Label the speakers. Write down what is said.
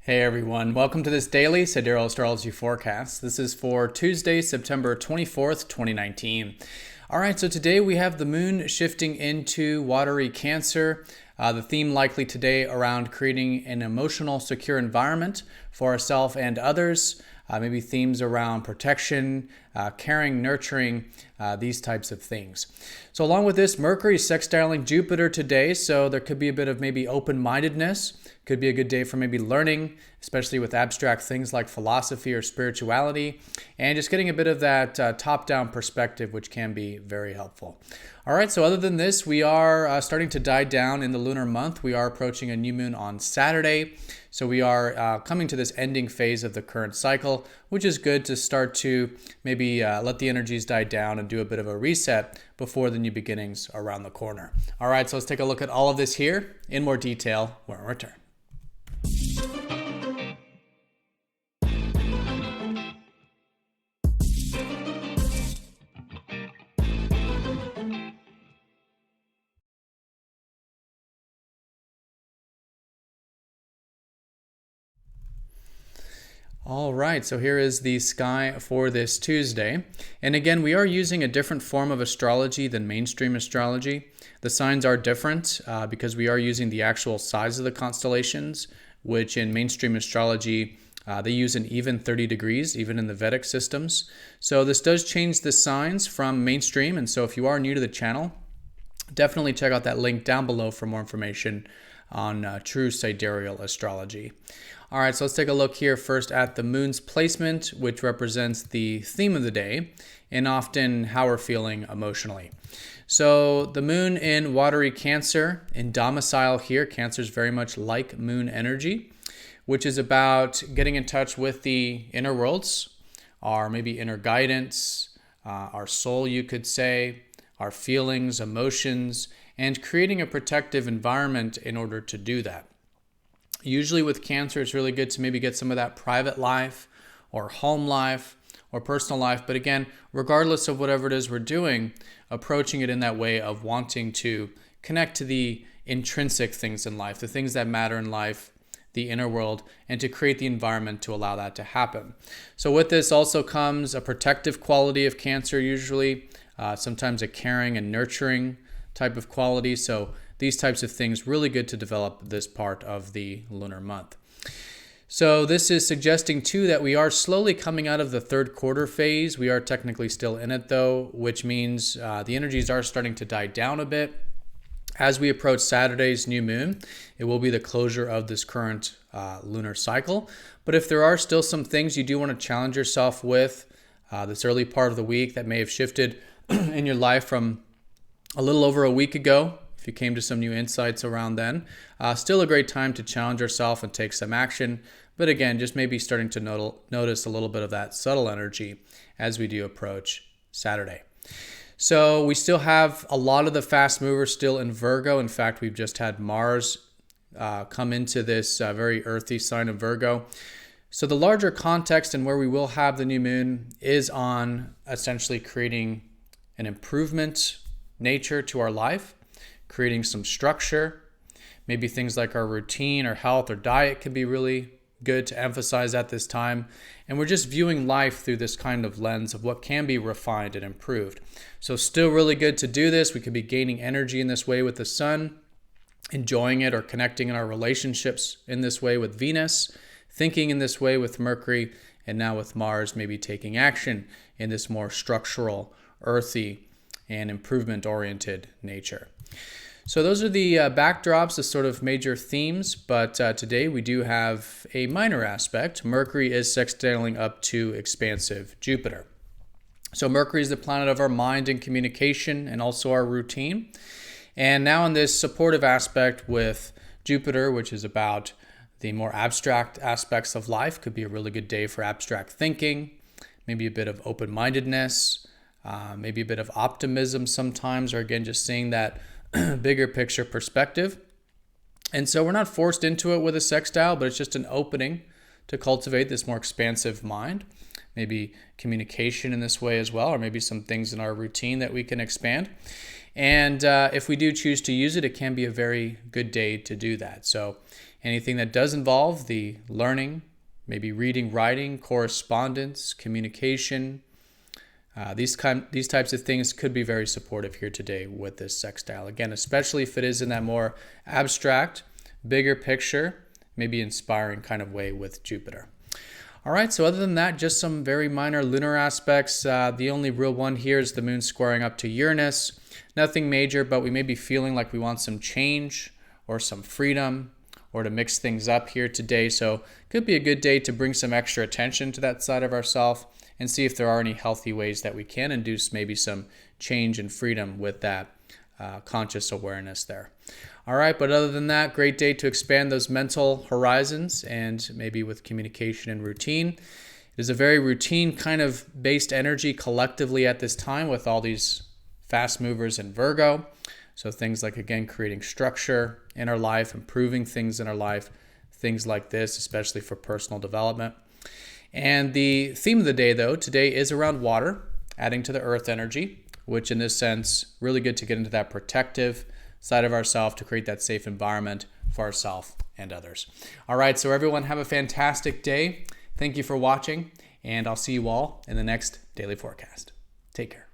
Speaker 1: Hey everyone, welcome to this daily Sidereal Astrology forecast. This is for Tuesday, September 24th, 2019. All right, so today we have the moon shifting into watery Cancer. The theme likely today around creating an emotional, secure environment for ourselves and others. Maybe themes around protection, caring, nurturing, these types of things. So along with this, Mercury sextiling Jupiter today, so there could be a bit of maybe open-mindedness. Could be a good day for maybe learning, especially with abstract things like philosophy or spirituality, and just getting a bit of that top-down perspective, which can be very helpful. All right, so other than this, we are starting to die down in the lunar month. We are approaching a new moon on Saturday. So we are coming to this ending phase of the current cycle, which is good to start to maybe let the energies die down and do a bit of a reset before the new beginnings around the corner. All right, so let's take a look at all of this here in more detail when we return. All right, so here is the sky for this Tuesday. And again, we are using a different form of astrology than mainstream astrology. The signs are different because we are using the actual size of the constellations, which in mainstream astrology, they use an even 30 degrees, even in the Vedic systems. So this does change the signs from mainstream. And so if you are new to the channel, definitely check out that link down below for more information on true sidereal astrology. All right, so let's take a look here first at the moon's placement, which represents the theme of the day and often how we're feeling emotionally. So the moon in watery Cancer, in domicile here, Cancer is very much like moon energy, which is about getting in touch with the inner worlds, our maybe inner guidance, our soul, you could say, our feelings, emotions, and creating a protective environment in order to do that. Usually with Cancer, it's really good to maybe get some of that private life or home life or personal life. But again, regardless of whatever it is we're doing, approaching it in that way of wanting to connect to the intrinsic things in life, the things that matter in life, the inner world, and to create the environment to allow that to happen. So with this also comes a protective quality of Cancer usually, sometimes a caring and nurturing type of quality. So these types of things really good to develop this part of the lunar month. So this is suggesting too that we are slowly coming out of the third quarter phase. We are technically still in it though, which means the energies are starting to die down a bit. As we approach Saturday's new moon, it will be the closure of this current lunar cycle. But if there are still some things you do want to challenge yourself with this early part of the week that may have shifted in your life from a little over a week ago, if you came to some new insights around then, still a great time to challenge yourself and take some action. But again, just maybe starting to notice a little bit of that subtle energy as we do approach Saturday. So we still have a lot of the fast movers still in Virgo. In fact, we've just had Mars come into this very earthy sign of Virgo. So the larger context and where we will have the new moon is on essentially creating an improvement nature to our life, creating some structure. Maybe things like our routine or health or diet can be really good to emphasize at this time. And we're just viewing life through this kind of lens of what can be refined and improved. So still really good to do this. We could be gaining energy in this way with the sun, enjoying it or connecting in our relationships in this way with Venus, thinking in this way with Mercury, and now with Mars, maybe taking action in this more structural, earthy, and improvement-oriented nature. So those are the backdrops, the sort of major themes, but today we do have a minor aspect. Mercury is sextiling up to expansive Jupiter. So Mercury is the planet of our mind and communication and also our routine. And now in this supportive aspect with Jupiter, which is about the more abstract aspects of life, could be a really good day for abstract thinking, maybe a bit of open-mindedness, maybe a bit of optimism sometimes, or again, just seeing that bigger picture perspective. And so we're not forced into it with a sextile, but it's just an opening to cultivate this more expansive mind, maybe communication in this way as well, or maybe some things in our routine that we can expand. And if we do choose to use it, it can be a very good day to do that. So Anything that does involve the learning, maybe reading, writing, correspondence, communication, these types of things could be very supportive here today with this sextile. Again, especially if it is in that more abstract, bigger picture, maybe inspiring kind of way with Jupiter. All right, so other than that, just some very minor lunar aspects. The only real one here is the moon squaring up to Uranus. Nothing major, but we may be feeling like we want some change or some freedom or to mix things up here today. So could be a good day to bring some extra attention to that side of ourselves and see if there are any healthy ways that we can induce maybe some change and freedom with that conscious awareness there. All right, but other than that, great day to expand those mental horizons and maybe with communication and routine. It is a very routine kind of based energy collectively at this time with all these fast movers in Virgo. So things like, again, creating structure in our life, improving things in our life, things like this, especially for personal development. And the theme of the day, though, today is around water, adding to the earth energy, which in this sense, really good to get into that protective side of ourselves to create that safe environment for ourselves and others. All right, so everyone have a fantastic day. Thank you for watching, and I'll see you all in the next daily forecast. Take care.